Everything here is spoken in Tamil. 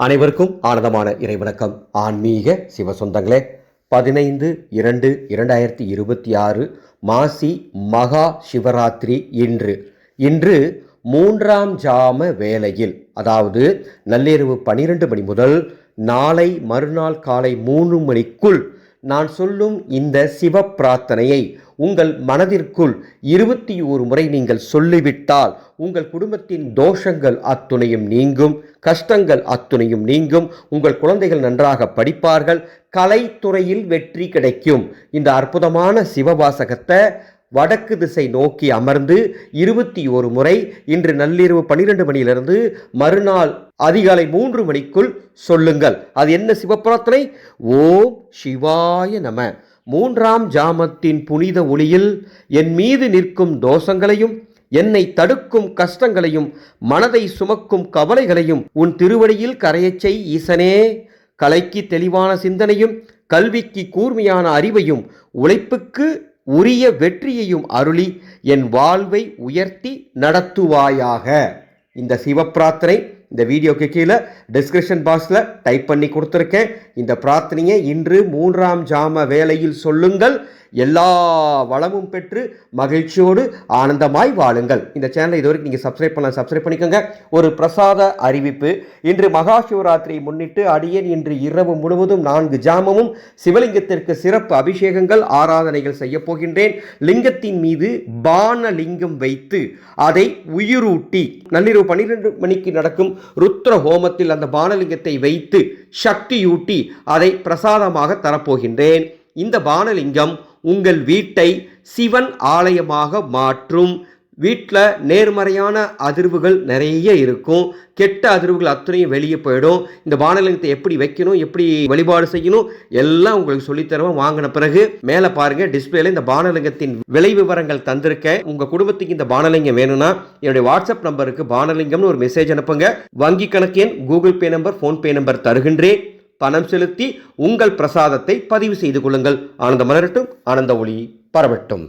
அனைவருக்கும் ஆனந்தமான இறைவணக்கம். ஆன்மீக சிவ சொந்தங்களே, 15/2/2026 மாசி மகா சிவராத்திரி இன்று 3ஆம் ஜாம வேளையில், அதாவது நள்ளிரவு 12 மணி முதல் நாளை மறுநாள் காலை 3 மணிக்குள் நான் சொல்லும் இந்த சிவ பிரார்த்தனையை உங்கள் மனதிற்குள் 21 முறை நீங்கள் சொல்லிவிட்டால் உங்கள் குடும்பத்தின் தோஷங்கள் அத்துணையும் நீங்கும், கஷ்டங்கள் அத்துணையும் நீங்கும், உங்கள் குழந்தைகள் நன்றாக படிப்பார்கள், கலைத்துறையில் வெற்றி கிடைக்கும். இந்த அற்புதமான சிவவாசகத்தை வடக்கு திசை நோக்கி அமர்ந்து 21 முறை இன்று நள்ளிரவு 12 மணியிலிருந்து மறுநாள் அதிகாலை 3 மணிக்குள் சொல்லுங்கள். அது என்ன சிவப்பிரார்த்தனை? ஓம் சிவாய நம. 3ஆம் ஜாமத்தின் புனித ஒளியில் என் மீது நிற்கும் தோஷங்களையும், என்னை தடுக்கும் கஷ்டங்களையும், மனதை சுமக்கும் கவலைகளையும் உன் திருவடியில் கரையச் செய் ஈசனே. கலைக்கு தெளிவான சிந்தனையும், கல்விக்கு கூர்மையான அறிவையும், உழைப்புக்கு உரிய வெற்றியையும் அருளி என் வாழ்வை உயர்த்தி நடத்துவாயாக. இந்த சிவ பிரார்த்தனை இந்த வீடியோக்கு கீழே டிஸ்கிரிப்ஷன் பாக்ஸில் டைப் பண்ணி கொடுத்துருக்கேன். இந்த பிரார்த்தனையை இன்று 3ஆம் ஜாம வேளையில் சொல்லுங்கள். எல்லா வளமும் பெற்று மகிழ்ச்சியோடு ஆனந்தமாய் வாழுங்கள். இந்த சேனலை இதுவரைக்கும் நீங்கள் சப்ஸ்கிரைப் பண்ணிக்கோங்க. ஒரு பிரசாத அறிவிப்பு. இன்று மகா சிவராத்திரியை முன்னிட்டு அடியேன் இன்று இரவு முழுவதும் 4 ஜாமமும் சிவலிங்கத்திற்கு சிறப்பு அபிஷேகங்கள் ஆராதனைகள் செய்ய போகின்றேன். லிங்கத்தின் மீது பானலிங்கம் வைத்து அதை உயிரூட்டி நள்ளிரவு 12 மணிக்கு நடக்கும் ருத்ர ஹோமத்தில் அந்த பானலிங்கத்தை வைத்து சக்தியூட்டி அதை பிரசாதமாக தரப்போகின்றேன். இந்த பானலிங்கம் உங்கள் வீட்டை சிவன் ஆலயமாக மாற்றும். வீட்டில் நேர்மறையான அதிர்வுகள் நிறைய இருக்கும், கெட்ட அதிர்வுகள் அத்தனையும் வெளியே போயிடும். இந்த பானலிங்கத்தை எப்படி வைக்கணும், எப்படி வழிபாடு செய்யணும் எல்லாம் உங்களுக்கு சொல்லித்தருவேன். வாங்கின பிறகு மேலே பாருங்கள், டிஸ்பிளேல இந்த பானலிங்கத்தின் விலை விவரங்கள் தந்திருக்கேன். உங்கள் குடும்பத்துக்கு இந்த பானலிங்கம் வேணும்னா என்னுடைய வாட்ஸ்அப் நம்பருக்கு பானலிங்கம்னு ஒரு மெசேஜ் அனுப்புங்க. வங்கி கணக்கு எண், Google Pay number, PhonePe number தருகின்றேன். பணம் செலுத்தி உங்கள் பிரசாதத்தை பதிவு செய்து கொள்ளுங்கள். ஆனந்த மலரட்டும், ஆனந்த ஒளி பரவட்டும்.